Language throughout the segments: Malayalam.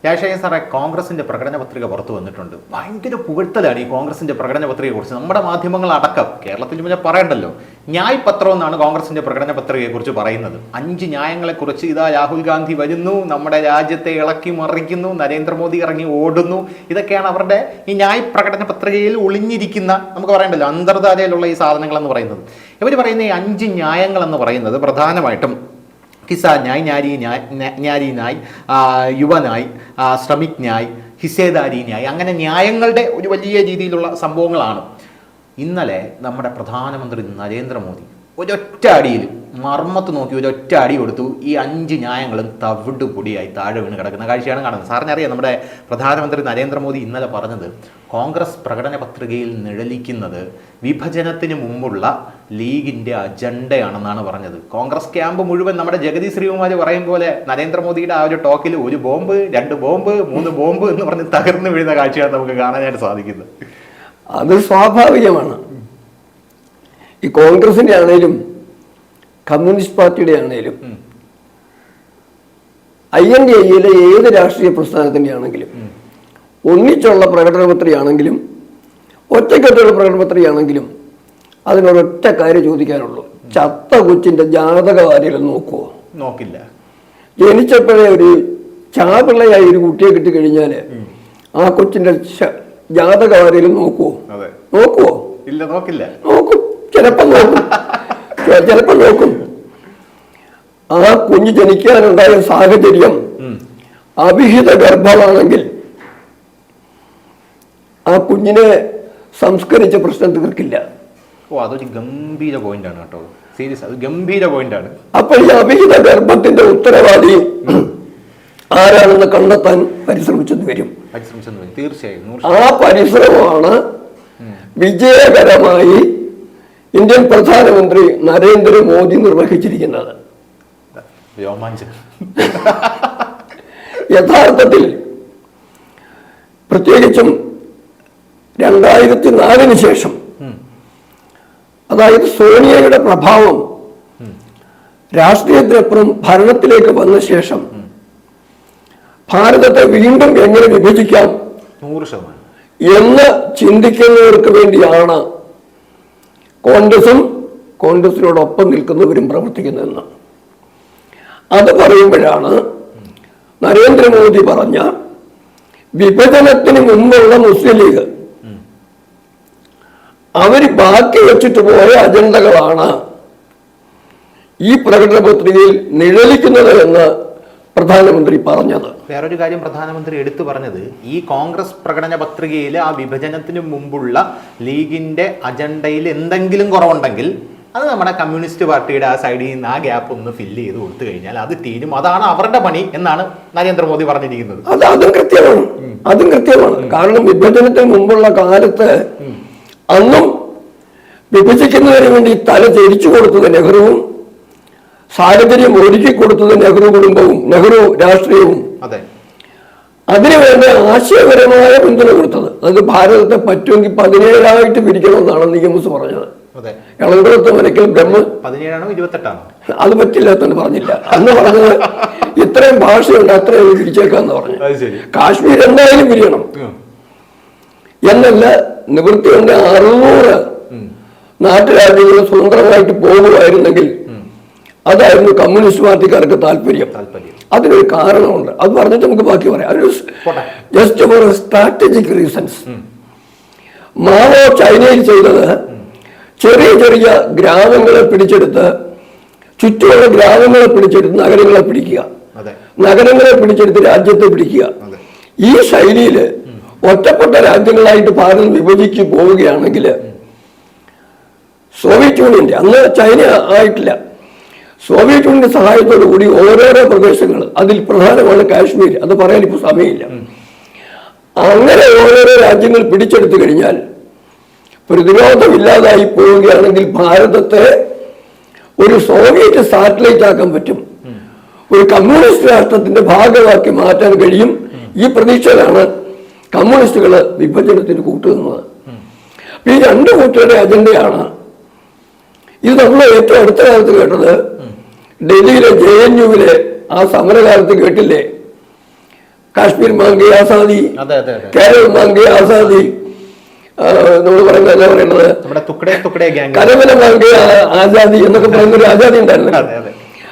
രാജശേഖരൻ സാറേ, കോൺഗ്രസിന്റെ പ്രകടന പത്രിക പുറത്തു വന്നിട്ടുണ്ട്. ഭയങ്കര പുകഴ്ത്തലാണ് ഈ കോൺഗ്രസിന്റെ പ്രകടന പത്രികയെ കുറിച്ച്. നമ്മുടെ മാധ്യമങ്ങൾ അടക്കം, കേരളത്തിൽ പിന്നെ പറയണ്ടല്ലോ, ന്യായ് പത്രം എന്നാണ് കോൺഗ്രസിന്റെ പ്രകടന പത്രികയെ കുറിച്ച് പറയുന്നത്. 5 ന്യായങ്ങളെക്കുറിച്ച് ഇതാ രാഹുൽ ഗാന്ധി വരുന്നു, നമ്മുടെ രാജ്യത്തെ ഇളക്കി മറിക്കുന്നു, നരേന്ദ്രമോദി ഇറങ്ങി ഓടുന്നു. ഇതൊക്കെയാണ് അവരുടെ ഈ ന്യായ് പ്രകടന പത്രികയിൽ ഒളിഞ്ഞിരിക്കുന്ന, നമുക്ക് പറയണ്ടല്ലോ, അന്തർധാരയിലുള്ള ഈ സാധനങ്ങൾ എന്ന് പറയുന്നത്. ഇവർ പറയുന്ന ഈ 5 ന്യായങ്ങൾ എന്ന് പറയുന്നത് പ്രധാനമായിട്ടും കിസാൻ ന്യായ്, ന്യാരി ന്യായ്, യുവ ന്യായ്, ശ്രമിക് ന്യായ്, ഹിസ്സേദാരി ന്യായ്, അങ്ങനെ ന്യായങ്ങളുടെ ഒരു വലിയ രീതിയിലുള്ള സംഭവങ്ങളാണ്. ഇന്നലെ നമ്മുടെ പ്രധാനമന്ത്രി നരേന്ദ്രമോദി ഒരൊറ്റ അടിയിൽ മർമ്മത്ത് നോക്കി ഒരൊറ്റ അടി കൊടുത്തു. ഈ 5 ന്യായങ്ങളും തവിട് പൊടിയായി താഴെ വീണ് കിടക്കുന്ന കാഴ്ചയാണ് കാണുന്നത്. സാറിനറിയാം, നമ്മുടെ പ്രധാനമന്ത്രി നരേന്ദ്രമോദി ഇന്നലെ പറഞ്ഞത് കോൺഗ്രസ് പ്രകടന പത്രികയിൽ നിഴലിക്കുന്നത് വിഭജനത്തിന് മുമ്പുള്ള ലീഗിൻ്റെ അജണ്ടയാണെന്നാണ് പറഞ്ഞത്. കോൺഗ്രസ് ക്യാമ്പ് മുഴുവൻ നമ്മുടെ ജഗതി ശ്രീകുമാർ പറയും പോലെ നരേന്ദ്രമോദിയുടെ ആ ഒരു ടോക്കിൽ 1 ബോംബ് 2 ബോംബ് 3 ബോംബ് എന്ന് പറഞ്ഞ് തകർന്നു വീഴുന്ന കാഴ്ചയാണ് നമുക്ക് കാണാനായിട്ട് സാധിക്കുന്നത്. അത് സ്വാഭാവികമാണ്. ഈ കോൺഗ്രസിന്റെ ആണേലും കമ്മ്യൂണിസ്റ്റ് പാർട്ടിയുടെ ആണേലും INDAയിലെ ഏത് രാഷ്ട്രീയ പ്രസ്ഥാനത്തിന്റെ ആണെങ്കിലും ഒന്നിച്ചുള്ള പ്രകടനപത്രികയാണെങ്കിലും ഒറ്റക്കെട്ടുള്ള പ്രകടനപത്രികയാണെങ്കിലും അതിനൊരൊറ്റ കാര്യം ചോദിക്കാനുള്ളൂ: ചത്ത കൊച്ചിന്റെ ജാതക ആരെങ്കിലും നോക്കുവോ? നോക്കില്ല. ജനിച്ചപ്പോഴേ ഒരു ചാപിള്ളയായി ഒരു കുട്ടിയെ കിട്ടിക്കഴിഞ്ഞാൽ ആ കൊച്ചിന്റെ ജാതക ആരെങ്കിലും നോക്കുവോ? നോക്കുവോ? ഇല്ല, നോക്കില്ല. നോക്കും, ചിലപ്പോൾ നോക്കും. ആ കുഞ്ഞ് ജനിക്കാനുണ്ടായ സാഹചര്യം അവിഹിത ഗർഭമാണെങ്കിൽ ആ കുഞ്ഞിനെ സംസ്കരിച്ച പ്രശ്നം തീർക്കില്ല. അതൊരു ഗംഭീര പോയിന്റാണ് കേട്ടോ, സീരിയസ്, അത് ഗംഭീര പോയിന്റാണ്. അപ്പൊ ഈ അവിഹിത ഗർഭത്തിന്റെ ഉത്തരവാദി ആരാണെന്ന് കണ്ടെത്താൻ പരിശ്രമിച്ചെന്ന് വരും. തീർച്ചയായും ആ പരിശ്രമമാണ് വിജയകരമായി ഇന്ത്യൻ പ്രധാനമന്ത്രി നരേന്ദ്രമോദി നിർവഹിച്ചിരിക്കുന്നത്. യഥാർത്ഥത്തിൽ പ്രത്യേകിച്ചും 2004 ശേഷം, അതായത് സോണിയയുടെ പ്രഭാവം രാഷ്ട്രീയത്തിനപ്പുറം ഭരണത്തിലേക്ക് വന്ന ശേഷം ഭാരതത്തെ വീണ്ടും എങ്ങനെ വിഭജിക്കാം 100% എന്ന് ചിന്തിക്കുന്നവർക്ക് വേണ്ടിയാണ് കോൺഗ്രസിനോടൊപ്പം നിൽക്കുന്നവരും പ്രവർത്തിക്കുന്നതെന്ന്. അത് പറയുമ്പോഴാണ് നരേന്ദ്രമോദി പറഞ്ഞ വിഭജനത്തിന് മുമ്പുള്ള മുസ്ലിം ലീഗ് അവർ ബാക്കി വെച്ചിട്ട് പോയ അജണ്ടകളാണ് ഈ പ്രകടന പത്രികയിൽ നിഴലിക്കുന്നത് എന്ന് പ്രധാനമന്ത്രി പറഞ്ഞത്. വേറൊരു കാര്യം പ്രധാനമന്ത്രി എടുത്തു പറഞ്ഞത്, ഈ കോൺഗ്രസ് പ്രകടന പത്രികയിൽ ആ വിഭജനത്തിന് മുമ്പുള്ള ലീഗിന്റെ അജണ്ടയിൽ എന്തെങ്കിലും കുറവുണ്ടെങ്കിൽ അത് നമ്മുടെ കമ്മ്യൂണിസ്റ്റ് പാർട്ടിയുടെ ആ സൈഡിൽ നിന്ന് ആ ഗ്യാപ്പ് ഒന്ന് ഫില്ല് ചെയ്ത് കൊടുത്തു കഴിഞ്ഞാൽ അത് തീരും, അതാണ് അവരുടെ പണി എന്നാണ് നരേന്ദ്രമോദി പറഞ്ഞിരിക്കുന്നത്. അതും കൃത്യമാണ്. കാരണം വിഭജനത്തിന് മുമ്പുള്ള കാലത്ത് അന്നും വിഭജിക്കുന്നതിന് വേണ്ടി തല തിരിച്ചു കൊടുത്തത് നെഹ്റുവും, സാഹചര്യം ഒരുക്കി കൊടുത്തത് നെഹ്റു കുടുംബവും നെഹ്റു രാഷ്ട്രീയവും. അതിനുവേണ്ട ആശയപരമായ പിന്തുണ കൊടുത്തത്. അത് ഭാരതത്തെ പറ്റുമെങ്കിൽ 17 പിരിക്കണമെന്നാണ് നിയമസ് പറഞ്ഞത്. എളംകുളത്ത് മനക്കൽ ബ്രഹ്മ 17 അത് പറ്റില്ലാത്തന്ന് പറഞ്ഞില്ല. അന്ന് പറഞ്ഞത് ഇത്രയും ഭാഷയുണ്ട്, അത്രയും പിരിച്ചേക്കാന്ന് പറഞ്ഞു. കാശ്മീർ എന്തായാലും പിരിയണം എന്നല്ല, നിവൃത്തിയുണ്ട് 600 നാട്ടുരാജ്യങ്ങൾ സ്വതന്ത്രമായിട്ട് പോകുമായിരുന്നെങ്കിൽ അതായിരുന്നു കമ്മ്യൂണിസ്റ്റ് പാർട്ടിക്കാർക്ക് താല്പര്യം. അതിനൊരു കാരണമുണ്ട്, അത് പറഞ്ഞിട്ട് നമുക്ക് ബാക്കി പറയാം. Just for strategic reasons. Mao ചൈനയിൽ ചെയ്തത് ചെറിയ ചെറിയ ഗ്രാമങ്ങളെ പിടിച്ചെടുത്ത്, ചുറ്റുമുള്ള ഗ്രാമങ്ങളെ പിടിച്ചെടുത്ത് നഗരങ്ങളെ പിടിക്കുക, നഗരങ്ങളെ പിടിച്ചെടുത്ത് രാജ്യത്തെ പിടിക്കുക. ഈ ശൈലിയിൽ ഒറ്റപ്പെട്ട രാജ്യങ്ങളായിട്ട് ഭാരതം വിഭജിച്ചു പോവുകയാണെങ്കിൽ സോവിയറ്റ് യൂണിയന്റെ, അന്ന് ചൈന ആയിട്ടില്ല, സോവിയറ്റ് യൂണിയന്റെ സഹായത്തോടു കൂടി ഓരോരോ പ്രദേശങ്ങൾ, അതിൽ പ്രധാനമാണ് കാശ്മീർ, അത് പറയാൻ ഇപ്പോൾ സമയമില്ല, അങ്ങനെ ഓരോരോ രാജ്യങ്ങൾ പിടിച്ചെടുത്തു കഴിഞ്ഞാൽ പ്രതിരോധമില്ലാതായി പോവുകയാണെങ്കിൽ ഭാരതത്തെ ഒരു സോവിയറ്റ് സാറ്റലൈറ്റ് ആക്കാൻ പറ്റും, ഒരു കമ്മ്യൂണിസ്റ്റ് രാഷ്ട്രത്തിന്റെ ഭാഗമാക്കി മാറ്റാൻ കഴിയും. ഈ പ്രതീക്ഷയിലാണ് കമ്മ്യൂണിസ്റ്റുകൾ വിഭജനത്തിന് കൂട്ടുന്നത്. ഈ 2 കൂട്ടരുടെ അജണ്ടയാണ് ഇത്. നമ്മൾ ഏറ്റവും അടുത്ത കാലത്ത് കേട്ടത് ഡൽഹിയിലെ JNUവിലെ ആ സമരകാലത്ത് കേട്ടില്ലേ, കാശ്മീർ മാംഗെ ആസാദി, കേരള മാംഗെ ആസാദി, നമ്മൾ പറയുന്നത് എന്താ പറയുന്നത്, കരമന മാംഗെ ആസാദി എന്നൊക്കെ പറയുന്ന ഒരു ആസാദി ഉണ്ടായിരുന്നു.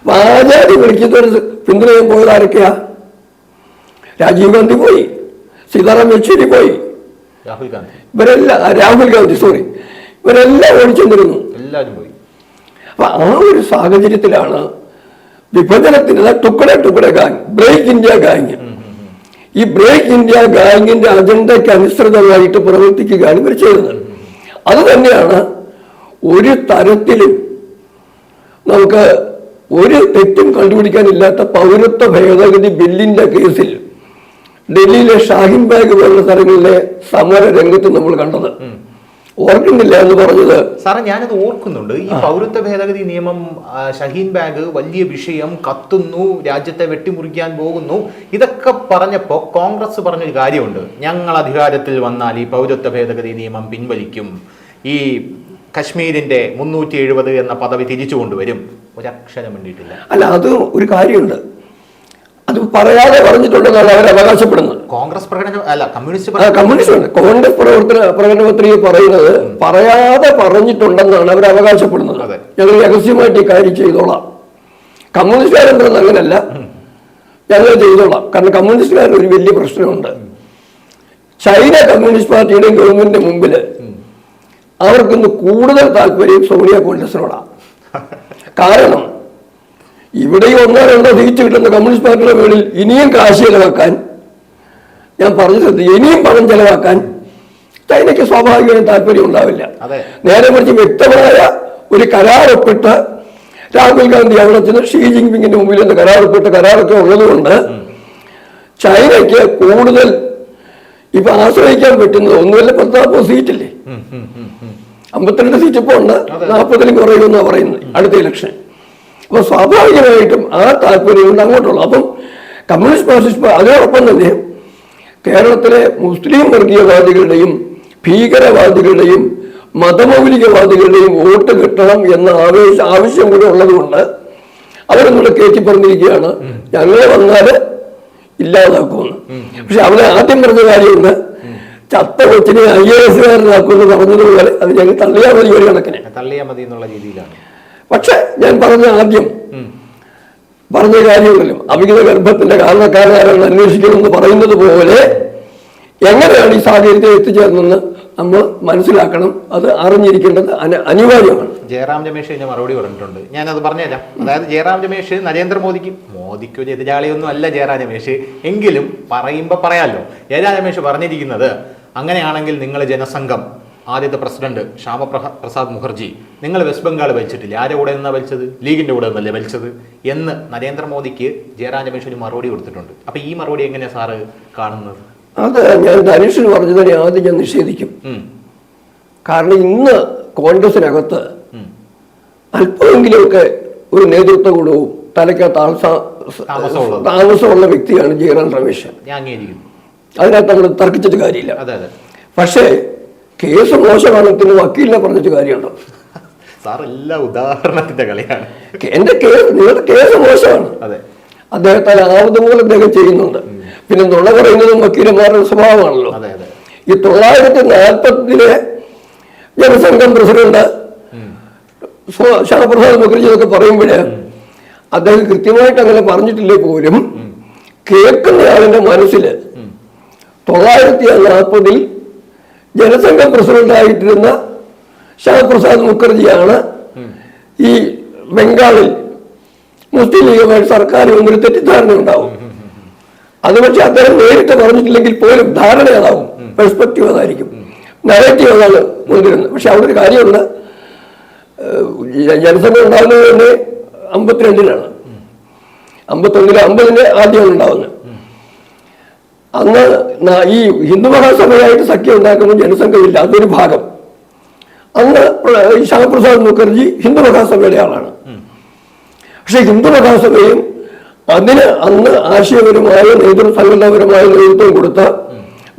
അപ്പൊ ആസാദി വിളിക്കുന്നവർ പിന്തുണയും പോയത് ആരൊക്കെയാ? രാജീവ് ഗാന്ധി പോയി, സീതാറാം യെച്ചൂരി പോയി, രാഹുൽ ഗാന്ധി ഇവരെല്ലാം ഓടിച്ചെന്നിരുന്നു. അപ്പൊ ആ ഒരു സാഹചര്യത്തിലാണ് വിഭജനത്തിന് ടുക്കടെ ഗാങ്, ബ്രേക്ക് ഇന്ത്യ ഗാങ്, ഈ ബ്രേക്ക് ഇന്ത്യ ഗാങ്ങിന്റെ അജണ്ടയ്ക്ക് അനുസൃതമായിട്ട് പ്രവർത്തിക്കുകയാണ് ഇവർ ചെയ്യുന്നത്. അത് തന്നെയാണ് ഒരു തരത്തിലും നമുക്ക് ഒരു തെറ്റും കണ്ടുപിടിക്കാനില്ലാത്ത പൗരത്വ ഭേദഗതി ബില്ലിന്റെ കേസിൽ ഡൽഹിയിലെ ഷാഹിൻ ബാഗ് പോലുള്ള സ്ഥലങ്ങളിലെ സമര രംഗത്ത് നമ്മൾ കണ്ടത്. ഓർക്കുന്നില്ല എന്ന് പറഞ്ഞത് സാറേ, ഞാനത് ഓർക്കുന്നുണ്ട്. ഈ പൗരത്വ ഭേദഗതി നിയമം, ഷഹീൻ ബാഗ് വലിയ വിഷയം, കത്തുന്നു, രാജ്യത്തെ വെട്ടിമുറിക്കാൻ പോകുന്നു, ഇതൊക്കെ പറഞ്ഞപ്പോ കോൺഗ്രസ് പറഞ്ഞൊരു കാര്യമുണ്ട്, ഞങ്ങൾ അധികാരത്തിൽ വന്നാൽ ഈ പൗരത്വ ഭേദഗതി നിയമം പിൻവലിക്കും, ഈ കശ്മീരിന്റെ 370 എന്ന പദവി തിരിച്ചു കൊണ്ടുവരും. ഒരക്ഷരം വേണ്ടിയിട്ടില്ല. അല്ല, അത് ഒരു കാര്യമുണ്ട്, അത് പറയാതെ പറഞ്ഞിട്ടുണ്ടെന്നാണ് അവർ അവകാശപ്പെടുന്നത്. കോൺഗ്രസ് കമ്മ്യൂണിസ്റ്റ് കോൺഗ്രസ് പ്രകടന പത്രിക പറയുന്നത് പറയാതെ പറഞ്ഞിട്ടുണ്ടെന്നാണ് അവർ അവകാശപ്പെടുന്നത്. ഞങ്ങൾ രഹസ്യമായിട്ട് ഈ കാര്യം ചെയ്തോളാം. കമ്മ്യൂണിസ്റ്റുകാരെന്തെന്ന് അങ്ങനല്ല, ഞങ്ങൾ ചെയ്തോളാം. കാരണം കമ്മ്യൂണിസ്റ്റുകാരുടെ ഒരു വലിയ പ്രശ്നമുണ്ട്. ചൈന കമ്മ്യൂണിസ്റ്റ് പാർട്ടിയുടെയും ഗവൺമെന്റിന്റെ മുമ്പിൽ അവർക്കൊന്ന് കൂടുതൽ താല്പര്യം സോണിയ കോൺഗ്രസിനോടാണ്. കാരണം ഇവിടെയും 1-2 സീറ്റ് കിട്ടുന്ന കമ്മ്യൂണിസ്റ്റ് പാർട്ടിയുടെ മേളിൽ ഇനിയും കാശ് ചെലവാക്കാൻ, ഞാൻ പറഞ്ഞത് ഇനിയും പണം ചെലവാക്കാൻ ചൈനയ്ക്ക് സ്വാഭാവികമായും താല്പര്യം ഉണ്ടാവില്ല. നേരെ മറിച്ച് വ്യക്തമായ ഒരു കരാറൊപ്പിട്ട് രാഹുൽ ഗാന്ധി അവിടെ ചെന്ന് ഷീ ജിൻപിങ്ങിന്റെ മുമ്പിൽ നിന്ന് കരാറൊക്കെ ഉള്ളതുകൊണ്ട് ചൈനയ്ക്ക് കൂടുതൽ ഇപ്പൊ ആശ്രയിക്കാൻ പറ്റുന്നത് ഒന്നുമല്ല, 14 സീറ്റില്ലേ, 52 സീറ്റ് ഇപ്പൊ ഉണ്ട്, 40 കുറയുമെന്നാണ് പറയുന്നത് അടുത്ത ഇലക്ഷൻ. അപ്പൊ സ്വാഭാവികമായിട്ടും ആ താല്പര്യമുണ്ട് അങ്ങോട്ടുള്ളു. അപ്പം കമ്മ്യൂണിസ്റ്റ് മാർക്സിസ്റ്റ് അതോടൊപ്പം തന്നെ കേരളത്തിലെ മുസ്ലിം വർഗീയവാദികളുടെയും ഭീകരവാദികളുടെയും മതമൗലികവാദികളുടെയും വോട്ട് കിട്ടണം എന്ന ആവശ്യം കൂടെ ഉള്ളതുകൊണ്ട് അവരൊന്നുകൂടെ കയറ്റി പറഞ്ഞിരിക്കുകയാണ്, ഞങ്ങളെ വന്നാല് ഇല്ലാതാക്കുമെന്ന്. പക്ഷെ അവിടെ ആദ്യം പറഞ്ഞ കാര്യമുണ്ട്, ചത്ത കൊച്ചിനെ IAS-കാരനാക്കുമെന്ന് പറഞ്ഞതുപോലെ അത് ഞങ്ങൾ തള്ളിയാൽ മതി, ഒരു കണക്കിന് തള്ളിയാൽ മതി എന്നുള്ള രീതിയിലാണ്. പക്ഷെ ഞാൻ പറഞ്ഞ ആദ്യം പറഞ്ഞ കാര്യങ്ങളല്ലോ, അവിഹിത ഗർഭത്തിന്റെ കാരണക്കാരാണ് അന്വേഷിക്കണമെന്ന് പറയുന്നത് പോലെ എങ്ങനെയാണ് ഈ സാഹചര്യത്തിൽ എത്തിച്ചേർന്നെന്ന് നമ്മൾ മനസ്സിലാക്കണം. അത് അറിഞ്ഞിരിക്കേണ്ടത് അനിവാര്യമാണ്. ജയറാം രമേശ് ഇതിന് മറുപടി പറഞ്ഞിട്ടുണ്ട്, ഞാനത് പറഞ്ഞുതരാം. അതായത് ജയറാം രമേശ് മോദിക്ക് ഒരു എതിരാളിയൊന്നും അല്ല ജയറാം രമേശ്, എങ്കിലും പറയുമ്പോൾ പറയാമല്ലോ. ജയറാം രമേശ് പറഞ്ഞിരിക്കുന്നത്, അങ്ങനെയാണെങ്കിൽ നിങ്ങൾ ജനസംഘം ആദ്യത്തെ പ്രസിഡന്റ് ശ്യാമപ്രസാദ് മുഖർജി, നിങ്ങൾ വെസ്റ്റ് ബംഗാൾ ഭരിച്ചിട്ടില്ല, ആരുടെ കൂടെ നിന്നാ ഭരിച്ചത്? ലീഗിന്റെ കൂടെ നിന്നല്ലേ ഭരിച്ചത് എന്ന് നരേന്ദ്രമോദിക്ക് ജയറാം രമേശ് ഒരു മറുപടി കൊടുത്തിട്ടുണ്ട്. അപ്പൊ ഈ മറുപടി എങ്ങനെയാ സാറ് കാണുന്നത്? അത് ഞാൻ ധനുഷിന് പറഞ്ഞതിനെ ആദ്യം ഞാൻ നിഷേധിക്കും. കാരണം ഇന്ന് കോൺഗ്രസിനകത്ത് അല്പമെങ്കിലുമൊക്കെ ഒരു നേതൃത്വ ഗുണവും തലയ്ക്കകത്ത് താമസമുള്ള വ്യക്തിയാണ് ജയറാം രമേശ്. അതിനകത്ത് നമ്മൾ തർക്കിച്ചിട്ട് കാര്യമില്ല. പക്ഷേ കേസ് മോശമാണെന്ന് വക്കീലിനെ പറഞ്ഞിട്ട് കാര്യമുണ്ടോ? സാർ എല്ലാ ഉദാഹരണത്തിന്റെ കളിയാണ്. നിങ്ങളുടെ കേസ് മോശമാണ്, അദ്ദേഹത്തെ ആവതുപോലെ അദ്ദേഹം ചെയ്യുന്നുണ്ട്. പിന്നെ നുണ പറയുന്നതും വക്കീലന്മാരുടെ സ്വഭാവമാണല്ലോ. ഈ 1940 ജനസംഘം പ്രസിഡന്റ് ശ്യാമപ്രസാദ് മുഖർജി എന്നൊക്കെ പറയുമ്പോഴേ അദ്ദേഹം കൃത്യമായിട്ട് അങ്ങനെ പറഞ്ഞിട്ടില്ലേ പോലും കേൾക്കുന്നയാളിന്റെ മനസ്സിൽ 1940 ജനസംഘം പ്രസിഡന്റായിട്ടിരുന്ന ശ്യാമപ്രസാദ് മുഖർജിയാണ് ഈ ബംഗാളിൽ മുസ്ലിം ലീഗുമായി സർക്കാർ ഒന്നൊരു തെറ്റിദ്ധാരണ ഉണ്ടാവും. അത് പക്ഷെ അദ്ദേഹം നേരിട്ട് പറഞ്ഞിട്ടില്ലെങ്കിൽ പോലും ധാരണ അതാവും, പെർസ്പെക്റ്റീവ് അതായിരിക്കും, നറേറ്റീവ് അതാണ് കൊണ്ടുവരുന്നത്. പക്ഷെ അവിടെ ഒരു കാര്യമുണ്ട്, ജനസംഘം ഉണ്ടാകുന്നത് തന്നെ 52-ലാണ്, 51-ൽ 50-ന്റെ ആദ്യമാണ് ഉണ്ടാവുന്നത്. അന്ന് ഈ ഹിന്ദു മഹാസഭയായിട്ട് സഖ്യം ഉണ്ടാക്കുമ്പോൾ ജനസംഘമില്ല, അതൊരു ഭാഗം. അന്ന് ശ്യാമപ്രസാദ് മുഖർജി ഹിന്ദു മഹാസഭയുടെ ആളാണ്. പക്ഷെ ഹിന്ദു മഹാസഭയും അതിന് അന്ന് ആശയപരമായ സംഘടനാപരമായ നേതൃത്വം കൊടുത്ത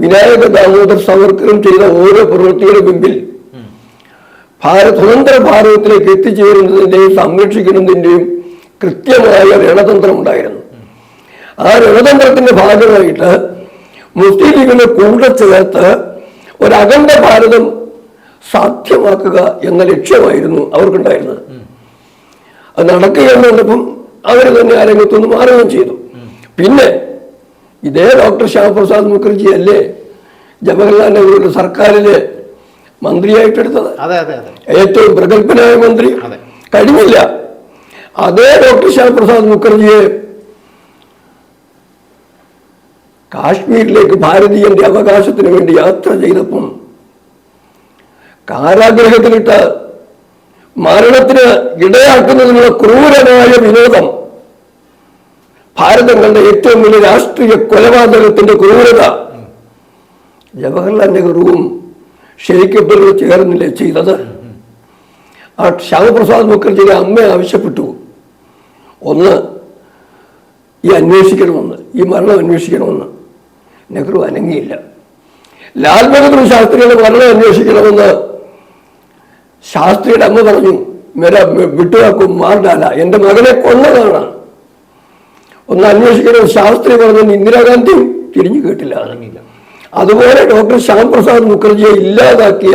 വിനായക ദാമോദർ സവർക്കറും ചെയ്ത ഓരോ പ്രവൃത്തിയുടെ മുമ്പിൽ സ്വതന്ത്ര ഭാരതത്തിലേക്ക് എത്തിച്ചേരുന്നതിന്റെയും സംരക്ഷിക്കുന്നതിന്റെയും കൃത്യമായ രണതന്ത്രം ഉണ്ടായിരുന്നു. ആ രണതന്ത്രത്തിന്റെ ഭാഗമായിട്ട് മുസ്ലിം ലീഗിനെ കൂടെ ചേർത്ത് ഒരു അഖണ്ഡ ഭാരതം സാധ്യമാക്കുക എന്ന ലക്ഷ്യമായിരുന്നു അവർക്കുണ്ടായിരുന്നത്. അത് നടക്കുകയെന്ന് കണ്ടപ്പം അവർ തന്നെ ആ രംഗത്തുനിന്ന് മാറുകയും ചെയ്തു. പിന്നെ ഇതേ ഡോക്ടർ ശ്യാമപ്രസാദ് മുഖർജി അല്ലേ ജവഹർലാൽ നെഹ്റുവിന്റെ സർക്കാരിലെ മന്ത്രിയായിട്ടെടുത്തത്? ഏറ്റവും പ്രഗത്ഭനായ മന്ത്രി. കഴിഞ്ഞില്ല, അതേ ഡോക്ടർ ശ്യാമപ്രസാദ് മുഖർജിയെ കാശ്മീരിലേക്ക് ഭാരതീയന്റെ അവകാശത്തിന് വേണ്ടി യാത്ര ചെയ്തപ്പം കാരാഗ്രഹത്തിലിട്ട് മരണത്തിന് ഇടയാക്കുന്നതിനുള്ള ക്രൂരമായ വിനോദം, ഭാരതം കണ്ട ഏറ്റവും വലിയ രാഷ്ട്രീയ കൊലപാതകത്തിന്റെ ക്രൂരത ജവഹർലാൽ നെഹ്റുവും ഷെയ്ഖ് അബ്ദുള്ള ചേർന്നില്ലേ ചെയ്തത്? ആ ശ്യാമപ്രസാദ് മുഖർജിയുടെ അമ്മ ആവശ്യപ്പെട്ടു, ഒന്ന് ഈ അന്വേഷിക്കണമെന്ന്, ഈ മരണം അന്വേഷിക്കണമെന്ന്. നെഹ്റു അനങ്ങിയില്ല. ലാൽ ബഹദൂർ ശാസ്ത്രിയുടെ മരണം അന്വേഷിക്കണമെന്ന് ശാസ്ത്രിയുടെ അമ്മ പറഞ്ഞു, വിട്ടുവാക്കും മാർഡാല, എൻ്റെ മകനെ കൊന്നതാണ്, ഒന്ന് അന്വേഷിക്കണം. ശാസ്ത്രി പറഞ്ഞു, ഇന്ദിരാഗാന്ധിയും തിരിഞ്ഞു കേട്ടില്ല. അതുപോലെ ഡോക്ടർ ശ്യാമപ്രസാദ് മുഖർജിയെ ഇല്ലാതാക്കിയ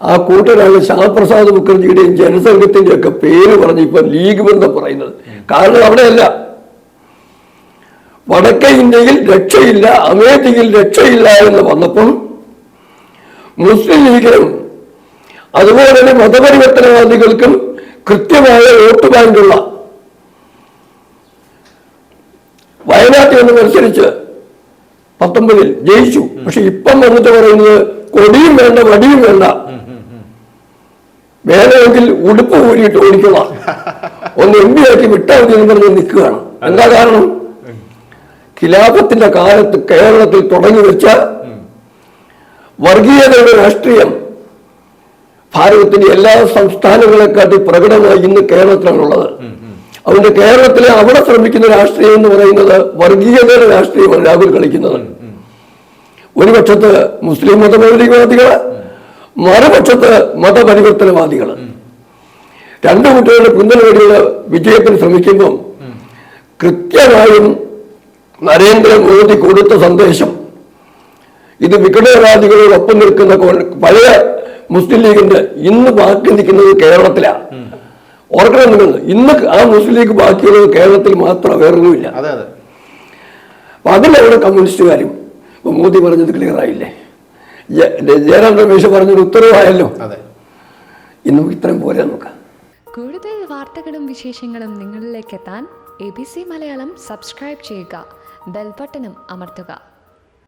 ആ കൂട്ടരാണ് ശ്യാമപ്രസാദ് മുഖർജിയുടെയും ജനസംഘത്തിൻ്റെ ഒക്കെ പേര് പറഞ്ഞ് ഇപ്പൊ ലീഗ് ബന്ധം പറയുന്നത്. കാരണം അവിടെയല്ല, വടക്കേ ഇന്ത്യയിൽ രക്ഷയില്ല, അമേഠിയിൽ രക്ഷയില്ല എന്ന് വന്നപ്പോൾ മുസ്ലിം ലീഗിനും അതുപോലെ തന്നെ മതപരിവർത്തനവാദികൾക്കും കൃത്യമായ വോട്ട് ബാങ്കുള്ള വയനാട്ടിൽ നിന്ന് മത്സരിച്ച് 19 ജയിച്ചു. പക്ഷെ ഇപ്പം വന്നിട്ട് പറയുന്നത് കൊടിയും വേണ്ട വടിയും വേണ്ട, വേണമെങ്കിൽ ഉടുപ്പ് കൂടിയിട്ട് ഓടിക്കണം, ഒന്ന് MP ആക്കി വിട്ടാൽ മതി എന്ന് പറഞ്ഞ് നിൽക്കുകയാണ്. എന്താ കാരണം? ഖിലാഫത്തിന്റെ കാലത്ത് കേരളത്തിൽ തുടങ്ങി വെച്ച വർഗീയതയുടെ രാഷ്ട്രീയം ഭാരതത്തിന്റെ എല്ലാ സംസ്ഥാനങ്ങളെക്കാട്ടി പ്രകടമായി ഇന്ന് കേരളത്തിലാണുള്ളത്. അതുകൊണ്ട് കേരളത്തിലെ അവിടെ ശ്രമിക്കുന്ന രാഷ്ട്രീയം എന്ന് പറയുന്നത് വർഗീയതയുടെ രാഷ്ട്രീയമാണ് രാഹുൽ കളിക്കുന്നത്. ഒരു പക്ഷത്ത് മുസ്ലിം മതമൗലികവാദികൾ, മറുപക്ഷത്ത് മതപരിവർത്തനവാദികൾ. രണ്ടു കുട്ടികളുടെ പിന്തുണയുള്ള വിജയത്തിന് ശ്രമിക്കുമ്പം കൃത്യമായും നരേന്ദ്രമോദി കൊടുത്ത സന്ദേശം ഇത് വിഘടനവാദികളോടൊപ്പം നിൽക്കുന്ന പഴയ മുസ്ലിം ലീഗിന്റെ ഇന്ന് ബാക്കി നിൽക്കുന്നത് കേരളത്തിലാണ്. ഓർക്കണം നിങ്ങൾ, ഇന്ന് ആ മുസ്ലിം ലീഗ് ബാക്കിയുള്ളത് കേരളത്തിൽ മാത്രം, വേറൊന്നുമില്ല. അപ്പൊ അതിലവിടെ കമ്മ്യൂണിസ്റ്റുകാരും ഇപ്പൊ മോദി പറഞ്ഞത് ക്ലിയർ ആയില്ലേ, ജയറാം രമേശ് പറഞ്ഞൊരു ഉത്തരവായല്ലോ. ഇന്നും ഇത്രയും പോലെ നോക്കാം. കൂടുതൽ വാർത്തകളും വിശേഷങ്ങളും നിങ്ങളിലേക്ക് എത്താൻ ABC മലയാളം സബ്സ്ക്രൈബ് ചെയ്യുക, ബെൽ ബട്ടണും അമർത്തുക.